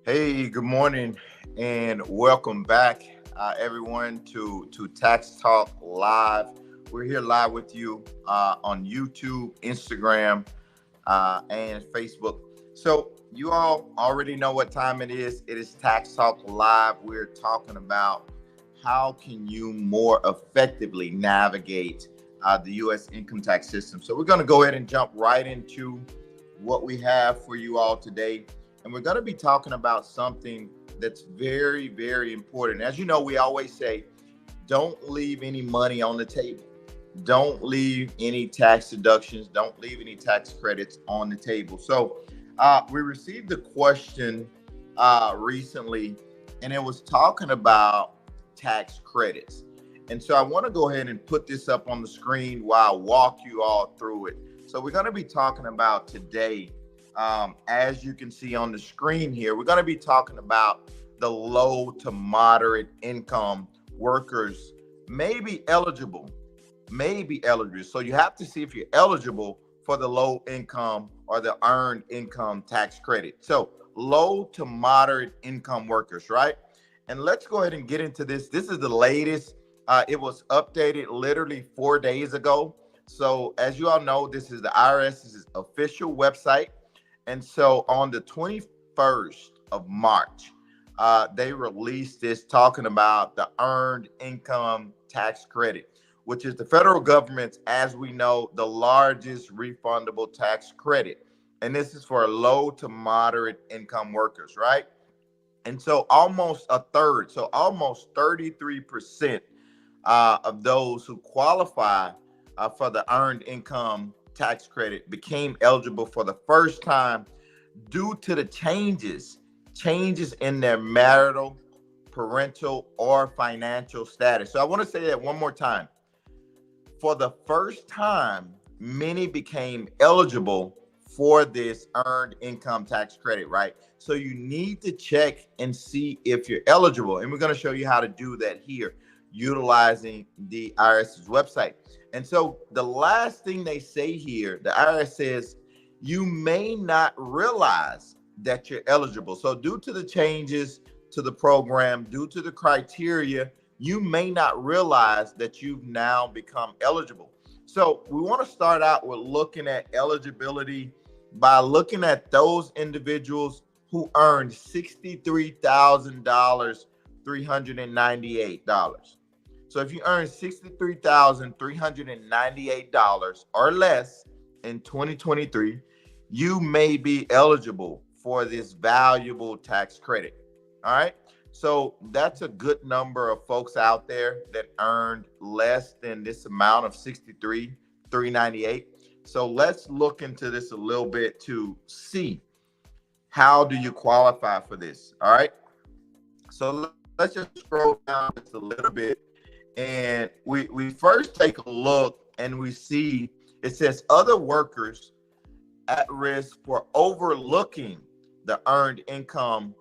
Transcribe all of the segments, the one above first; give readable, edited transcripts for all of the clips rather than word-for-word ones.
Hey, good morning and welcome back, everyone, to Tax Talk Live. We're here live with you on YouTube, Instagram, and Facebook. So, you all already know what time it is. It is Tax Talk Live. We're talking about how can you more effectively navigate the U.S. income tax system. So, we're going to go ahead and jump right into what we have for you all today. And we're going to be talking about something that's very, very important. As you know, we always say, don't leave any money on the table. Don't leave any tax deductions. Don't leave any tax credits on the table. So, we received a question recently, and it was talking about tax credits. And so, I want to go ahead and put this up on the screen while I walk you all through it. So, we're going to be talking about today, as you can see on the screen here, we're going to be talking about the low to moderate income workers may be eligible. So you have to see if you're eligible for the low income or the earned income tax credit. So low to moderate income workers, right? And let's go ahead and get into this. This is the latest. It was updated literally 4 days ago. So as you all know, this is the IRS's official website. And so on the 21st of March, they released this talking about the earned income tax credit, which is the federal government's, as we know, the largest refundable tax credit. And this is for low to moderate income workers, right? And so almost a third, so almost 33% of those who qualify for the earned income tax credit became eligible for the first time due to the changes in their marital, parental, or financial status. So I want to say that one more time. For the first time, many became eligible for this earned income tax credit, right? So you need to check and see if you're eligible. And we're going to show you how to do that here utilizing the IRS's website. And so the last thing they say here, the IRS says, you may not realize that you're eligible. So due to the changes to the program, due to the criteria, you may not realize that you've now become eligible. So we want to start out with looking at eligibility by looking at those individuals who earned $63,000, $398. So if you earn $63,398 or less in 2023, you may be eligible for this valuable tax credit. All right. So that's a good number of folks out there that earned less than this amount of 63,398. So let's look into this a little bit to see how do you qualify for this. All right. So let's just scroll down just a little bit. And we first take a look and we see it says other workers at risk for overlooking the earned income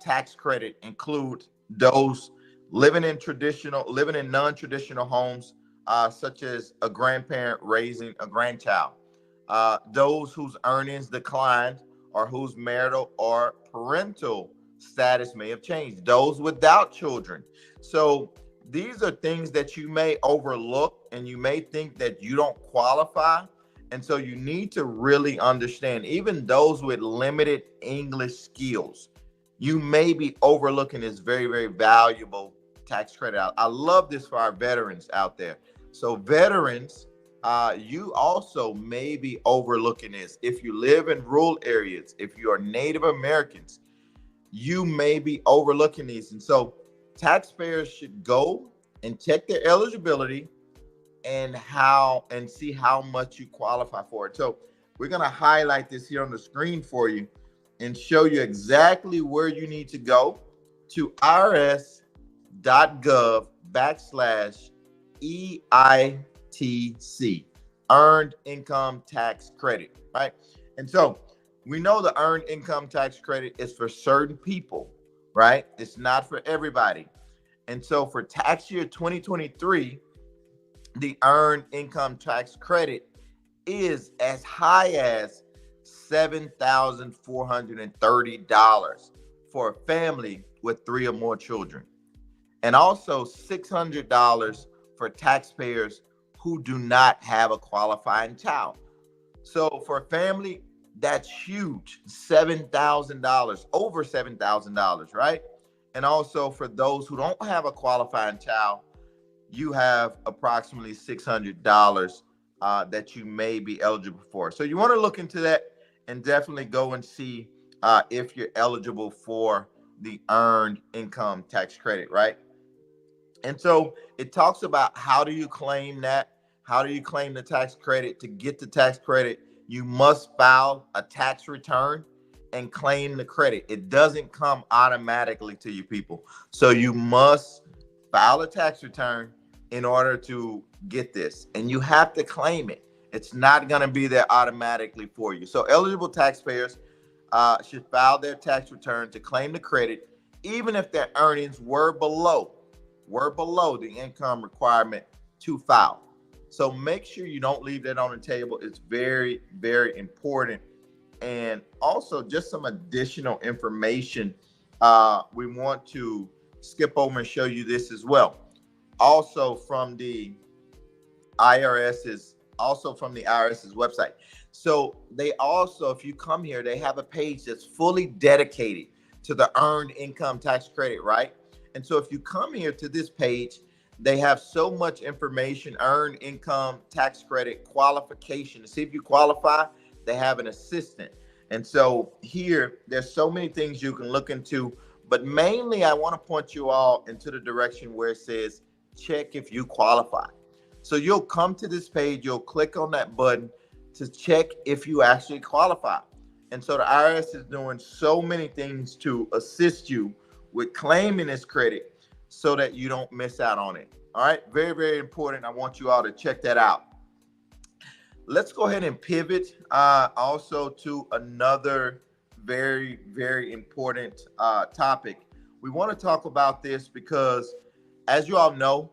tax credit include those living in non-traditional homes, such as a grandparent raising a grandchild, those whose earnings declined or whose marital or parental status may have changed, those without children. So these are things that you may overlook and you may think that you don't qualify. And so you need to really understand, even those with limited English skills, you may be overlooking this very, very valuable tax credit. I love this for our veterans out there. So veterans, you also may be overlooking this. If you live in rural areas, if you are Native Americans, you may be overlooking these. And so taxpayers should go and check their eligibility and see how much you qualify for it. So we're going to highlight this here on the screen for you and show you exactly where you need to go to irs.gov/EITC, Earned Income Tax Credit, right? And so we know the Earned Income Tax Credit is for certain people, right? It's not for everybody. And so for tax year 2023, the Earned Income Tax Credit is as high as $7,430 for a family with 3 or more children, and also $600 for taxpayers who do not have a qualifying child. So for a family, that's huge. $7,000, over $7,000, right? And also for those who don't have a qualifying child, you have approximately $600 that you may be eligible for. So you want to look into that and definitely go and see if you're eligible for the earned income tax credit, right? And so it talks about how do you claim that? How do you claim the tax credit? To get the tax credit, you must file a tax return and claim the credit. It doesn't come automatically to you, people. So you must file a tax return in order to get this, and you have to claim it. It's not going to be there automatically for you. So eligible taxpayers should file their tax return to claim the credit, even if their earnings were below the income requirement to file. So make sure you don't leave that on the table. It's very, very important. And also, just some additional information. We want to skip over and show you this as well. Also from the IRS's website. So they also, if you come here, they have a page that's fully dedicated to the earned income tax credit, right? And so if you come here to this page, they have so much information: earned income tax credit qualification. To see if you qualify, they have an assistant. And so here, there's so many things you can look into, but mainly I want to point you all into the direction where it says, check if you qualify. So you'll come to this page, you'll click on that button to check if you actually qualify. And so the IRS is doing so many things to assist you with claiming this credit so that you don't miss out on it. All right, very, very important. I want you all to check that out. Let's go ahead and pivot also to another very, very important topic. We want to talk about this because, as you all know,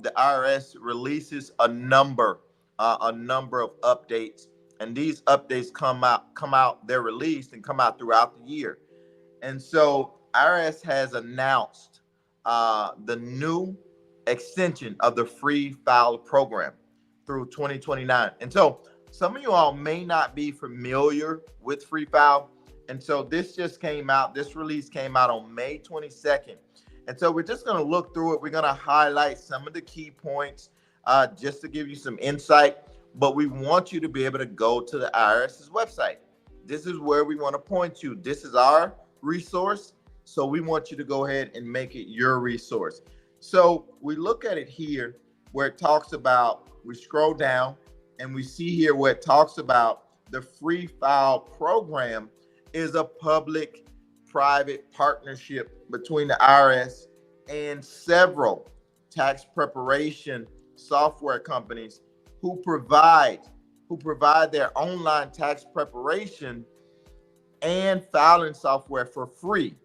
the IRS releases a number of updates, and these updates come out. They're released and come out throughout the year. And so IRS has announced the new extension of the free file program through 2029. And so some of you all may not be familiar with free file. And so this release came out on May 22nd. And so we're just going to look through it. We're going to highlight some of the key points just to give you some insight. But we want you to be able to go to the IRS's website. This is where we want to point you. This is our resource. So we want you to go ahead and make it your resource. So we look at it here where it talks about, we scroll down and we see here where it talks about the free file program is a public-private partnership between the IRS and several tax preparation software companies who provide their online tax preparation and filing software for free.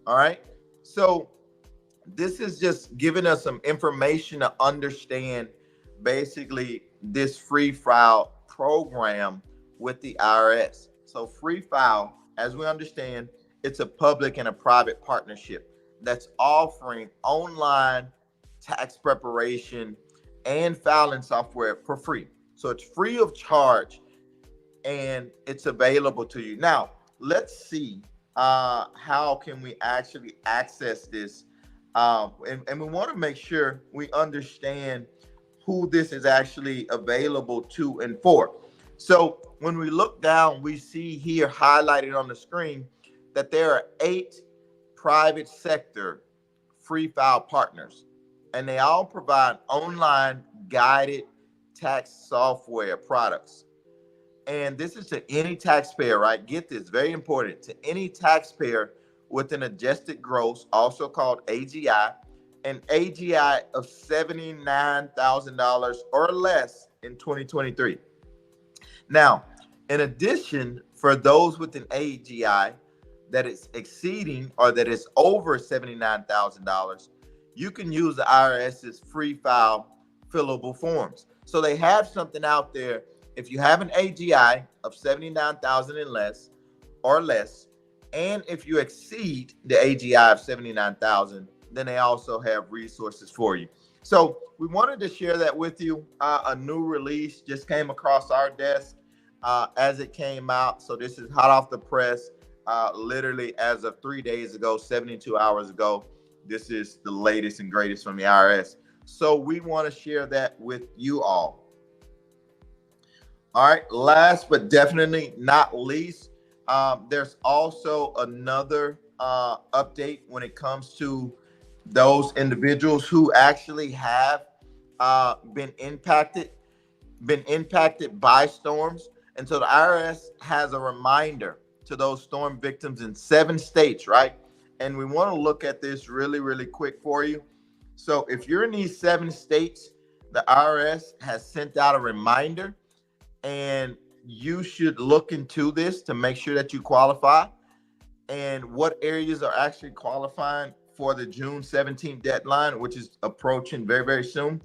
All right. So this is just giving us some information to understand basically this free file program with the IRS. So free file, as we understand, it's a public and a private partnership that's offering online tax preparation and filing software for free. So it's free of charge and it's available to you. Now, let's see how can we actually access this. And we want to make sure we understand who this is actually available to and for. So when we look down, we see here highlighted on the screen that there are 8 private sector free file partners, and they all provide online guided tax software products. And this is to any taxpayer, right? Get this, very important, to any taxpayer with an adjusted gross, also called AGI, an AGI of $79,000 or less in 2023. Now, in addition, for those with an AGI that is exceeding or that is over $79,000, you can use the IRS's free file fillable forms. So they have something out there. If you have an AGI of $79,000 and less or less, And if you exceed the AGI of 79,000, then they also have resources for you. So we wanted to share that with you. A new release just came across our desk as it came out. So this is hot off the press, literally as of 3 days ago, 72 hours ago. This is the latest and greatest from the IRS. So we want to share that with you all. All right. Last but definitely not least, there's also another update when it comes to those individuals who actually have been impacted by storms. And so the IRS has a reminder to those storm victims in 7 states, right? And we want to look at this really, really quick for you. So if you're in these 7 states, the IRS has sent out a reminder, and you should look into this to make sure that you qualify and what areas are actually qualifying for the June 17th deadline, which is approaching very, very soon.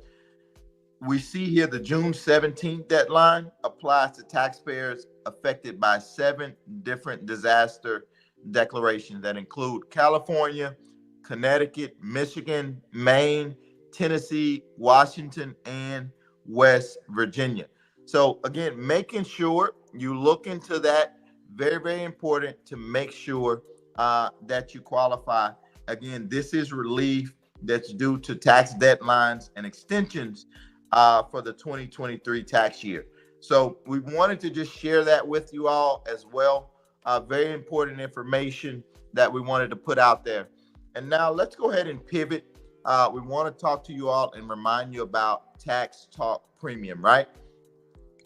We see here the June 17th deadline applies to taxpayers affected by 7 different disaster declarations that include California, Connecticut, Michigan, Maine, Tennessee, Washington, and West Virginia. So again, making sure you look into that, very, very important to make sure that you qualify. Again, this is relief that's due to tax deadlines and extensions for the 2023 tax year. So we wanted to just share that with you all as well. Very important information that we wanted to put out there. And now let's go ahead and pivot. We want to talk to you all and remind you about Tax Talk Premium, right?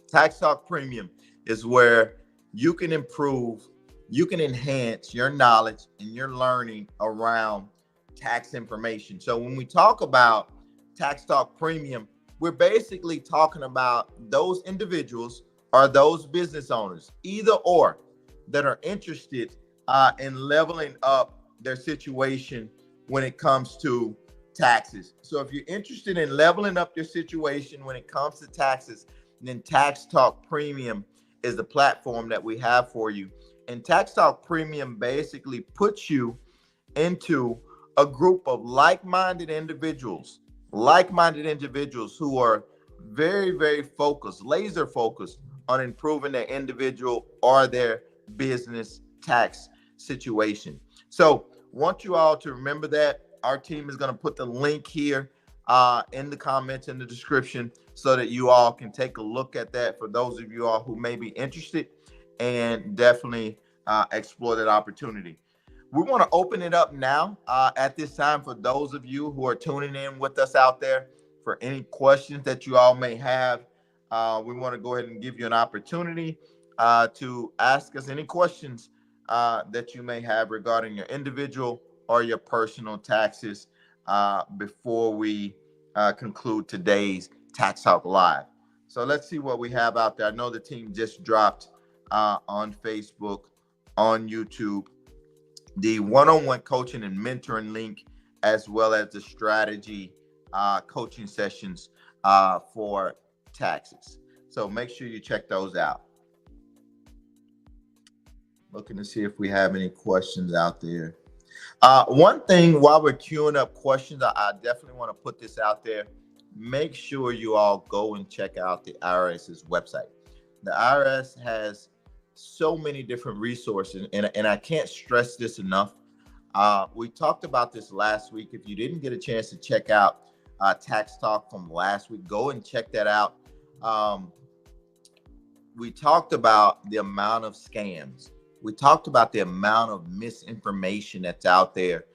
Tax Talk Premium is where you can improve, you can enhance your knowledge and your learning around tax information. So when we talk about Tax Talk Premium, we're basically talking about those individuals or those business owners, either or, that are interested in leveling up their situation when it comes to taxes. So if you're interested in leveling up your situation when it comes to taxes, then Tax Talk Premium is the platform that we have for you. And Tax Talk Premium basically puts you into a group of like-minded individuals who are very, very focused, laser focused on improving their individual or their business tax situation. So want you all to remember that. Our team is going to put the link here in the comments in the description so that you all can take a look at that for those of you all who may be interested, and definitely explore that opportunity. We want to open it up now at this time for those of you who are tuning in with us out there for any questions that you all may have. We want to go ahead and give you an opportunity to ask us any questions that you may have regarding your individual or your personal taxes before we conclude today's Tax Talk Live. So let's see what we have out there. I know the team just dropped on Facebook, on YouTube, the one-on-one coaching and mentoring link, as well as the strategy coaching sessions for taxes. So make sure you check those out. Looking to see if we have any questions out there. One thing while we're queuing up questions, I definitely want to put this out there. Make sure you all go and check out the IRS's website. The IRS has so many different resources, and I can't stress this enough. We talked about this last week. If you didn't get a chance to check out Tax Talk from last week, go and check that out. We talked about the amount of scams. We talked about the amount of misinformation that's out there,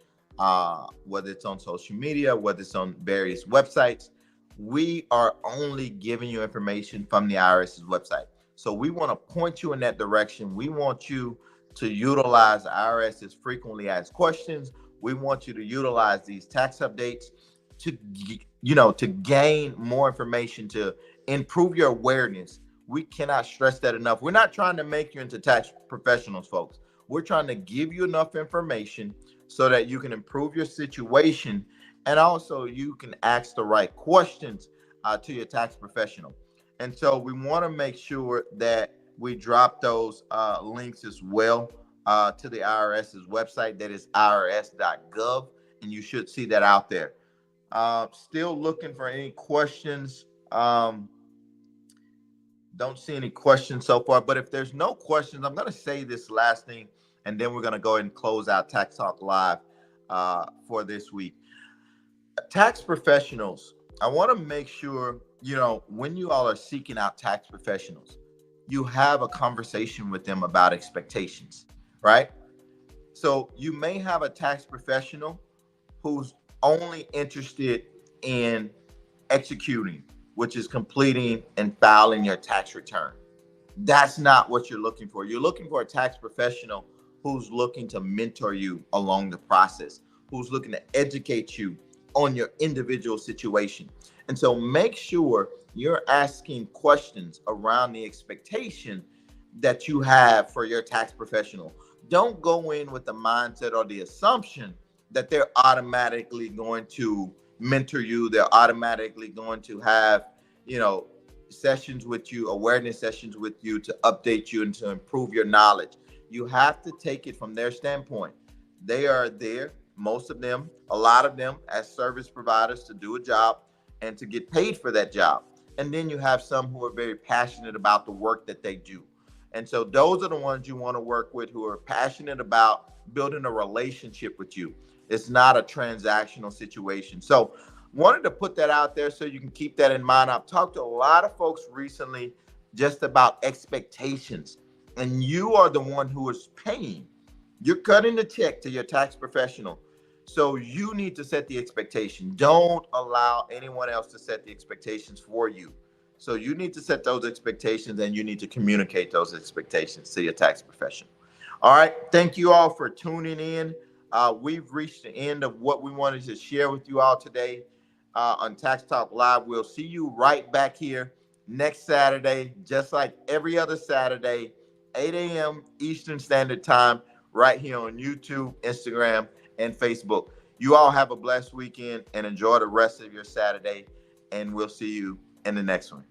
whether it's on social media, whether it's on various websites. We are only giving you information from the IRS's website. So we want to point you in that direction. We want you to utilize the IRS's frequently asked questions. We want you to utilize these tax updates to, to gain more information, to improve your awareness. We cannot stress that enough. We're not trying to make you into tax professionals, folks. We're trying to give you enough information so that you can improve your situation, and also you can ask the right questions to your tax professional. And so we want to make sure that we drop those links as well to the IRS's website. That is irs.gov, and you should see that out there. Still looking for any questions. Don't see any questions so far, but if there's no questions, I'm going to say this last thing, and then we're going to go ahead and close out Tax Talk Live for this week. Tax professionals, I want to make sure, when you all are seeking out tax professionals, you have a conversation with them about expectations, right? So you may have a tax professional who's only interested in executing, which is completing and filing your tax return. That's not what you're looking for. You're looking for a tax professional who's looking to mentor you along the process, who's looking to educate you on your individual situation. And so make sure you're asking questions around the expectation that you have for your tax professional. Don't go in with the mindset or the assumption that they're automatically going to mentor you. They're automatically going to have, sessions with you, awareness sessions with you to update you and to improve your knowledge. You have to take it from their standpoint. They are there, most of them, a lot of them, as service providers to do a job and to get paid for that job. And then you have some who are very passionate about the work that they do. And so those are the ones you want to work with, who are passionate about building a relationship with you. It's not a transactional situation. So wanted to put that out there so you can keep that in mind. I've talked to a lot of folks recently just about expectations, and you are the one who is paying. You're cutting the check to your tax professional. So you need to set the expectation. Don't allow anyone else to set the expectations for you. So you need to set those expectations, and you need to communicate those expectations to your tax professional. All right. Thank you all for tuning in. We've reached the end of what we wanted to share with you all today on Tax Talk Live. We'll see you right back here next Saturday, just like every other Saturday, 8 a.m. Eastern Standard Time, right here on YouTube, Instagram, and Facebook. You all have a blessed weekend and enjoy the rest of your Saturday, and we'll see you in the next one.